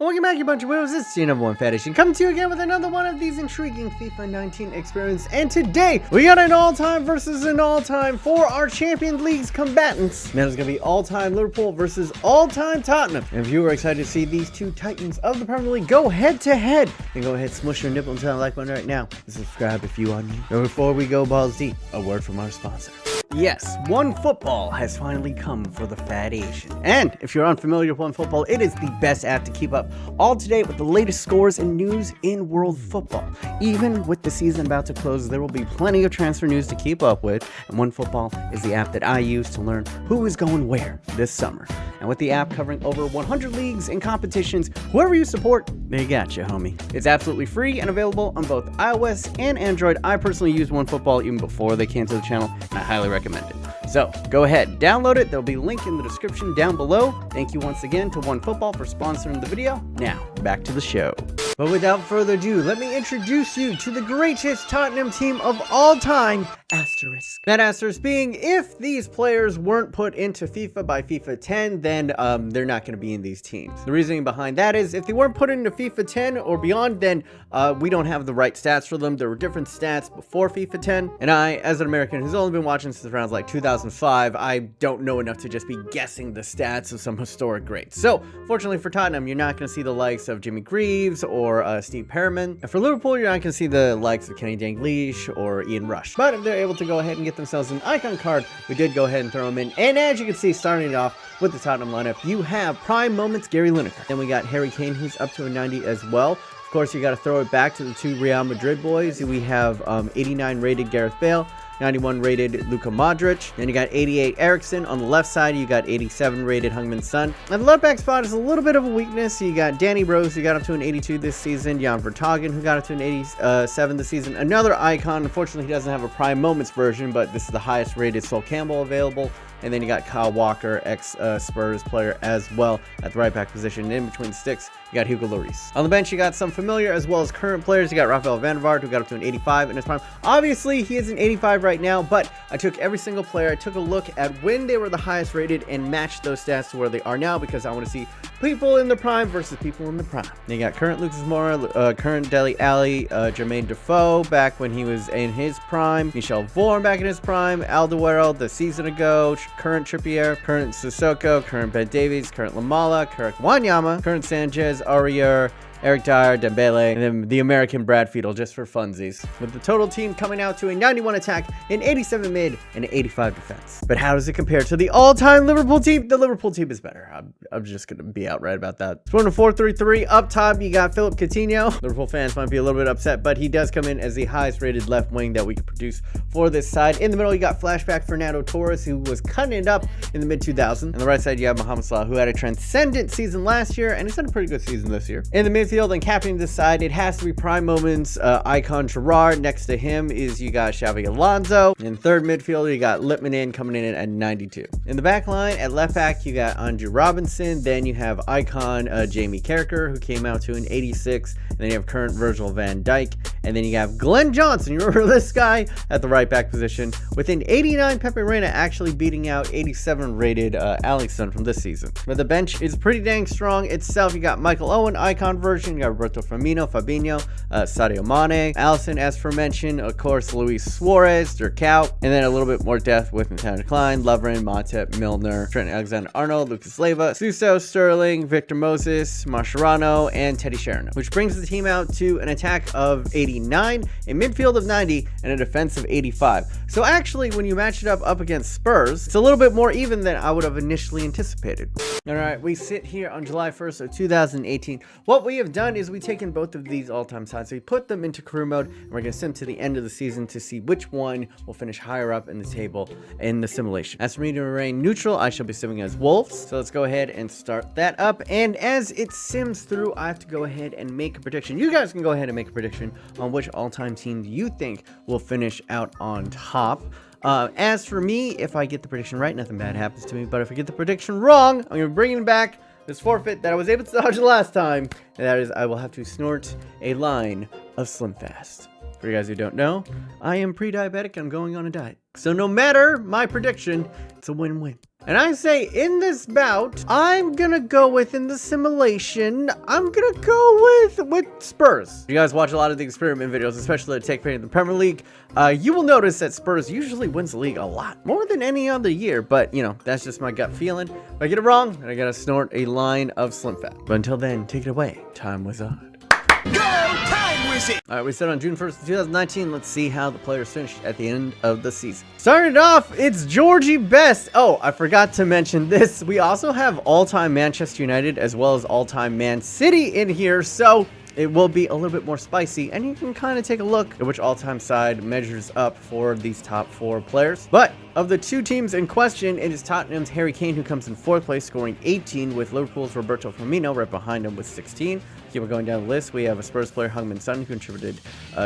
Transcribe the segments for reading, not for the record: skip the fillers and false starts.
Welcome back, you bunch of widows. It's your number one fetish, coming to you again with another one of these intriguing FIFA 19 experiments. And today we got an all-time versus an all-time for our Champions League's combatants. Now it's gonna be all-time Liverpool versus all-time Tottenham. And if you were excited to see these two titans of the Premier League go head-to-head, then go ahead, smush your nipple into that like button right now, and subscribe if you are new. But before we go balls deep, a word from our sponsor. Yes, OneFootball has finally come for the Fat Asian. And if you're unfamiliar with OneFootball, it is the best app to keep up all to date with the latest scores and news in world football. Even with the season about to close, there will be plenty of transfer news to keep up with, and OneFootball is the app that I use to learn who is going where this summer. And with the app covering over 100 leagues and competitions, whoever you support, they got you, homie. It's absolutely free and available on both iOS and Android. I personally used OneFootball even before they came to the channel, and I highly recommend it. So go ahead, download it. There'll be a link in the description down below. Thank you once again to OneFootball for sponsoring the video. Now, back to the show. But without further ado, let me introduce you to the greatest Tottenham team of all time, asterisk. That asterisk being, if these players weren't put into FIFA by FIFA 10, then they're not going to be in these teams. The reasoning behind that is, if they weren't put into FIFA 10 or beyond, then we don't have the right stats for them. There were different stats before FIFA 10, and I, as an American who's only been watching since around like 2005, I don't know enough to just be guessing the stats of some historic greats. So, fortunately for Tottenham, you're not going to see the likes of Jimmy Greaves or Steve Perriman. And for Liverpool, you're not going to see the likes of Kenny Dalglish or Ian Rush. But if they're able to go ahead and get themselves an icon card, we did go ahead and throw them in. And as you can see, starting it off with the Tottenham lineup, you have prime moments Gary Lineker. Then we got Harry Kane, who's up to a 90 as well. Of course, you got to throw it back to the two Real Madrid boys. We have 89 rated Gareth Bale, 91 rated Luka Modric. Then you got 88 Eriksen. On the left side, you got 87 rated Heung-min Son. And the left back spot is a little bit of a weakness. You got Danny Rose, who got up to an 82 this season. Jan Vertonghen, who got up to an 87 this season. Another icon. Unfortunately, he doesn't have a prime moments version, but this is the highest rated Sol Campbell available. And then you got Kyle Walker, ex-Spurs player as well at the right back position. And in between the sticks, you got Hugo Lloris. On the bench, you got some familiar as well as current players. You got Rafael van der Vaart, who got up to an 85 in his prime. Obviously, he is an 85 right now, but I took every single player. I took a look at when they were the highest rated and matched those stats to where they are now, because I want to see people in the prime versus people in the prime. Then you got current Lucas Moura, current Dele Alli, Jermaine Defoe back when he was in his prime, Michel Vorm back in his prime, Alderweireld the season ago, current Trippier, current Sissoko, current Ben Davies, current Lamela, current Wanyama, current Sanchez, Aurier, Eric Dyer, Dembele, and then the American Brad Fiedel just for funsies. With the total team coming out to a 91 attack, an 87 mid, and an 85 defense. But how does it compare to the all-time Liverpool team? The Liverpool team is better. I'm just going to be outright about that. It's 4-4-3-3. Up top, you got Philip Coutinho. Liverpool fans might be a little bit upset, but he does come in as the highest rated left wing that we could produce for this side. In the middle, you got flashback Fernando Torres, who was cutting it up in the mid-2000s. On the right side, you have Mohamed Salah, who had a transcendent season last year, and he's had a pretty good season this year. In the midfield and captaining this side, it has to be prime moments icon Gerrard. Next to him is you got Xavi Alonso. In third midfielder, you got Lippmann coming in at 92. In the back line, at left back, you got Andrew Robinson. Then you have icon Jamie Carragher, who came out to an 86. And then you have current Virgil van Dijk. And then you have Glenn Johnson. You remember this guy at the right back position. With an 89, Pepe Reina actually beating out 87 rated Alisson from this season. But the bench is pretty dang strong itself. You got Michael Owen, icon version. You got Roberto Firmino, Fabinho, Sadio Mane, Alisson, as aforementioned, of course, Luis Suarez, Dirk Kuyt, and then a little bit more depth with Nathaniel Klein, Lovren, Matip, Milner, Trent Alexander-Arnold, Lucas Leiva, Suso, Sterling, Victor Moses, Mascherano, and Teddy Sheringham, which brings the team out to an attack of 89, a midfield of 90, and a defense of 85. So actually, when you match it up against Spurs, it's a little bit more even than I would have initially anticipated. All right, we sit here on July 1st of 2018. What we have done is we've taken both of these all-time sides, so we put them into career mode, and we're going to sim to the end of the season to see which one will finish higher up in the table in the simulation. As for me to remain neutral, I shall be simming as Wolves. So let's go ahead and start that up. And as it sims through, I have to go ahead and make a prediction. You guys can go ahead and make a prediction on which all-time team you think will finish out on top. As for me, if I get the prediction right, nothing bad happens to me. But if I get the prediction wrong, I'm going to be bringing back this forfeit that I was able to dodge last time. And that is, I will have to snort a line of Slimfast. For you guys who don't know, I am pre-diabetic. I'm going on a diet. So no matter my prediction, it's a win-win. And I say in this bout, I'm gonna go with, in the simulation, I'm gonna go with Spurs. If you guys watch a lot of the experiment videos, especially that take place in the Premier League, you will notice that Spurs usually wins the league a lot, more than any other year, but you know, that's just my gut feeling. If I get it wrong, I gotta snort a line of Slimfast. But until then, take it away, Time Wizard. Go, Time Wizard! All right, we said on June 1st, 2019. Let's see how the players finished at the end of the season. Starting off, it's Georgie Best. Oh, I forgot to mention this. We also have all-time Manchester United as well as all-time Man City in here, so it will be a little bit more spicy, and you can kind of take a look at which all-time side measures up for these top 4 players. But of the 2 teams in question, it is Tottenham's Harry Kane who comes in 4th place, scoring 18, with Liverpool's Roberto Firmino right behind him with 16. Keep going down the list. We have a Spurs player, Heung-min Son, who contributed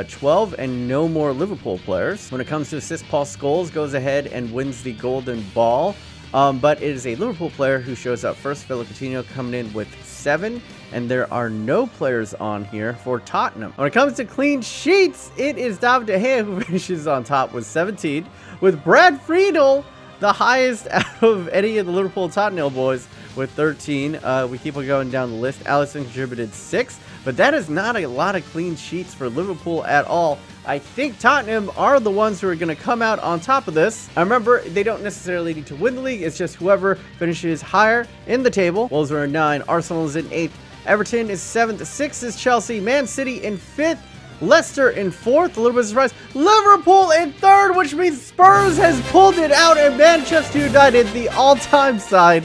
12, and no more Liverpool players. When it comes to assists, Paul Scholes goes ahead and wins the Golden Ball. But it is a Liverpool player who shows up first. Philip Coutinho coming in with 7, and there are no players on here for Tottenham. When it comes to clean sheets, it is David De Gea who finishes on top with 17, with Brad Friedel the highest out of any of the Liverpool Tottenham boys with 13. We keep on going down the list. Alisson contributed 6, but that is not a lot of clean sheets for Liverpool at all. I think Tottenham are the ones who are going to come out on top of this. I remember, they don't necessarily need to win the league. It's just whoever finishes higher in the table. Wolves are in 9. Arsenal is in 8th. Everton is 7th. 6th is Chelsea. Man City in 5th. Leicester in 4th. A little bit of surprise. Liverpool in 3rd, which means Spurs has pulled it out, and Manchester United, the all-time side,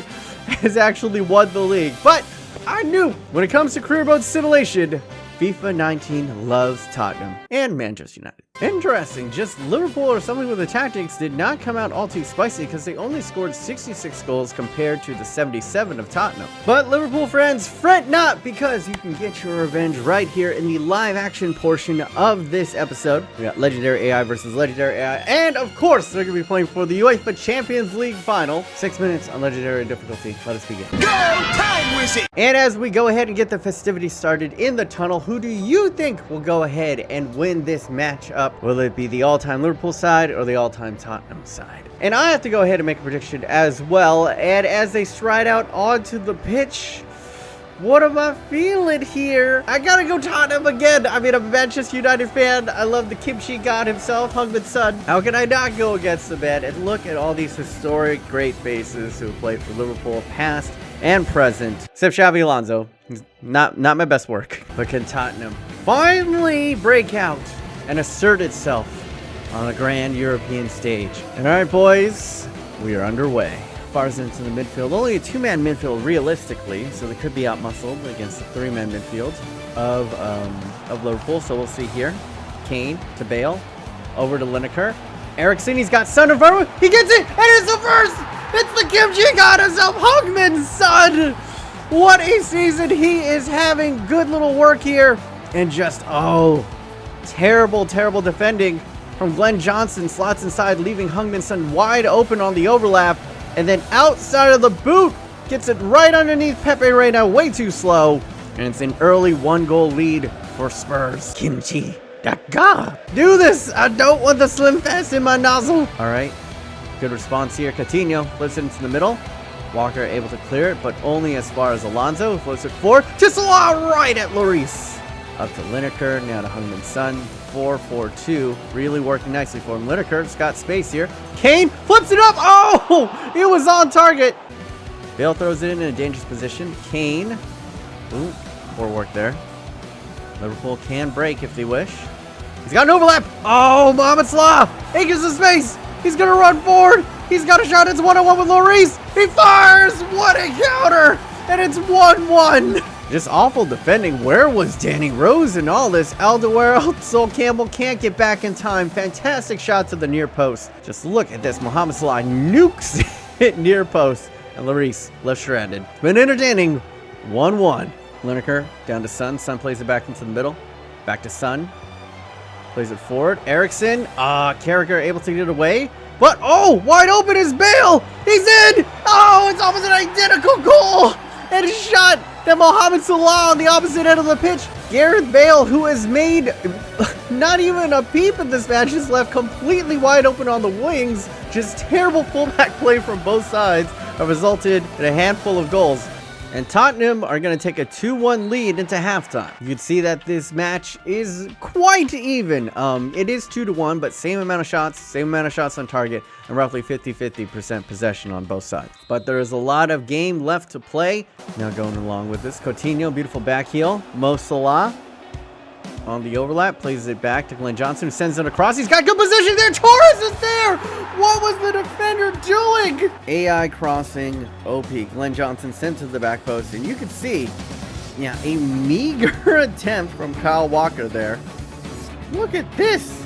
has actually won the league. But I knew when it comes to career mode simulation, FIFA 19 loves Tottenham and Manchester United. Interesting, just Liverpool or something with the tactics did not come out all too spicy because they only scored 66 goals compared to the 77 of Tottenham. But Liverpool fans, fret not, because you can get your revenge right here in the live action portion of this episode. We got Legendary AI versus Legendary AI, and of course, they're going to be playing for the UEFA Champions League final. 6 minutes on Legendary difficulty. Let us begin. Go, Time Wizard! And as we go ahead and get the festivities started in the tunnel, who do you think will go ahead and win this match up? Will it be the all-time Liverpool side or the all-time Tottenham side? And I have to go ahead and make a prediction as well. And as they stride out onto the pitch, what am I feeling here? I gotta go Tottenham again. I mean, I'm a Manchester United fan. I love the kimchi god himself, Heung-min Son. How can I not go against the man? And look at all these historic great faces who have played for Liverpool, past and present. Except Xabi Alonso. Not my best work. But can Tottenham finally break out and assert itself on a grand European stage? And all right, boys, we are underway. Fars into the midfield. Only a 2-man midfield realistically, so they could be outmuscled against the 3-man midfield of Liverpool. So we'll see here. Kane to Bale, over to Lineker. Eriksen, he's got Son in front of him. He gets it, and it's the first. It's the kimchi god himself, Heung-min Son. What a season he is having. Good little work here, and just terrible defending from Glenn Johnson. Slots inside, leaving Heung-min Son wide open on the overlap. And then outside of the boot, gets it right underneath Pepe Reina, way too slow. And it's an early 1-goal lead for Spurs. Kimchi Daka. Do this. I don't want the Slimfast in my nozzle. All right. Good response here. Coutinho flips it into the middle. Walker able to clear it, but only as far as Alonso, who floats it forward to Salah, right at Lloris. Up to Lineker, now to Heung-min Son. 4-4-2, really working nicely for him. Lineker's got space here. Kane flips it up. Oh, it was on target. Bale throws it in a dangerous position. Kane, ooh, poor work there. Liverpool can break if they wish. He's got an overlap. Oh, Mohamed Salah, he gives the space. He's gonna run forward. He's got a shot. It's 1-on-1 with Lloris. He fires. What a counter, and it's 1-1. Just awful defending. Where was Danny Rose in all this? Alderweireld, Sol Campbell can't get back in time. Fantastic shot to the near post. Just look at this. Mohamed Salah nukes it near post. And Lloris left stranded. Been entertaining. 1-1. Lineker down to Son. Son plays it back into the middle. Back to Son. Plays it forward. Eriksen. Carragher able to get it away. But, wide open is Bale. He's in. Oh, it's almost an identical goal. And a shot that Mohamed Salah on the opposite end of the pitch. Gareth Bale, who has made not even a peep in this match. Is left completely wide open on the wings. Just terrible fullback play from both sides have resulted in a handful of goals. And Tottenham are going to take a 2-1 lead into halftime. You can see that this match is quite even. It is 2-1, but same amount of shots on target, and roughly 50-50% possession on both sides. But there is a lot of game left to play. Now going along with this, Coutinho, beautiful back heel. Mo Salah on the overlap, plays it back to Glenn Johnson, who sends it across. He's got good position there. Torres is there. What was the defender doing? AI crossing, OP. Glenn Johnson sent to the back post, and you can see, yeah, a meager attempt from Kyle Walker there. Look at this.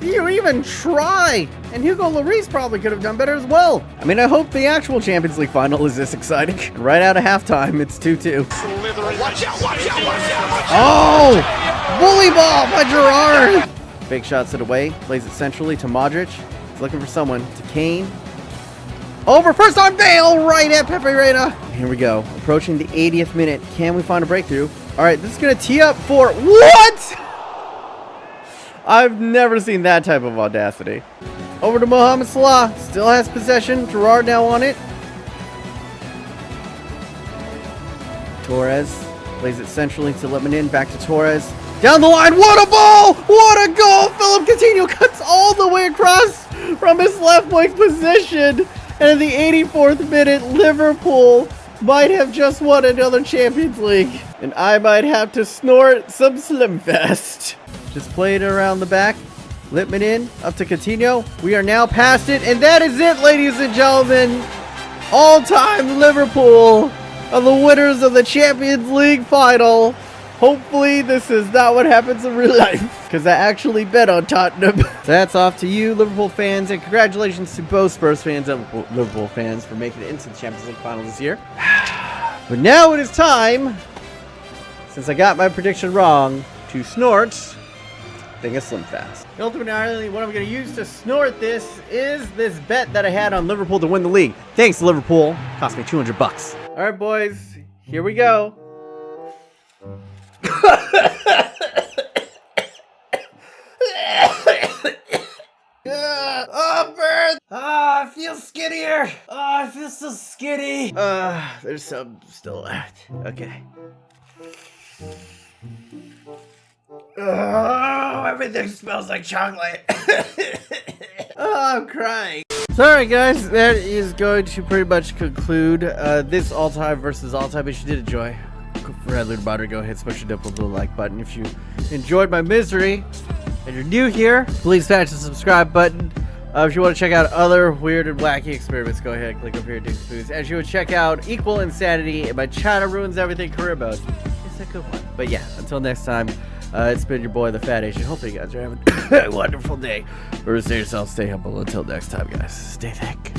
Do you even try? And Hugo Lloris probably could have done better as well. I mean, I hope the actual Champions League final is this exciting. And right out of halftime, it's 2-2. Watch out, watch out, watch out! Oh! Bully ball by Gerrard! Fake shots it away. Plays it centrally to Modric. He's looking for someone. To Kane. Over first on Bale! Right at Pepe Reina. Here we go. Approaching the 80th minute. Can we find a breakthrough? Alright, this is going to tee up for... What?! I've never seen that type of audacity. Over to Mohamed Salah. Still has possession. Gerrard now on it. Torres plays it centrally to Lemon. Back to Torres. Down the line. What a ball! What a goal! Philip Coutinho cuts all the way across from his left wing position. And in the 84th minute, Liverpool might have just won another Champions League. And I might have to snort some Slimfast. Just play it around the back. Lippman in. Up to Coutinho. We are now past it. And that is it, ladies and gentlemen. All-time Liverpool are the winners of the Champions League final. Hopefully this is not what happens in real life, because I actually bet on Tottenham. So that's off to you, Liverpool fans, and congratulations to both Spurs fans and Liverpool fans for making it into the Champions League final this year. But now it is time, since I got my prediction wrong, to snort thing of Slimfast. Ultimately, what I'm going to use to snort this is this bet that I had on Liverpool to win the league. Thanks, Liverpool. Cost me $200. All right, boys, here we go. Oh, bird! I feel skittier. I feel so skitty. There's some still left. Okay. Everything smells like chocolate. I'm crying. Sorry guys, that is going to pretty much conclude this all-time versus all-time. If you did enjoy, go ahead, smash the little like button. If you enjoyed my misery and you're new here, please smash the subscribe button. If you want to check out other weird and wacky experiments, go ahead, click over here, Dick Foods. As you would check out Equal Insanity and my China Ruins Everything career mode. It's a good one. But yeah, until next time, it's been your boy, the Fat Asian. Hopefully you guys are having a wonderful day. Remember to stay yourself, stay humble. Until next time, guys, stay thick.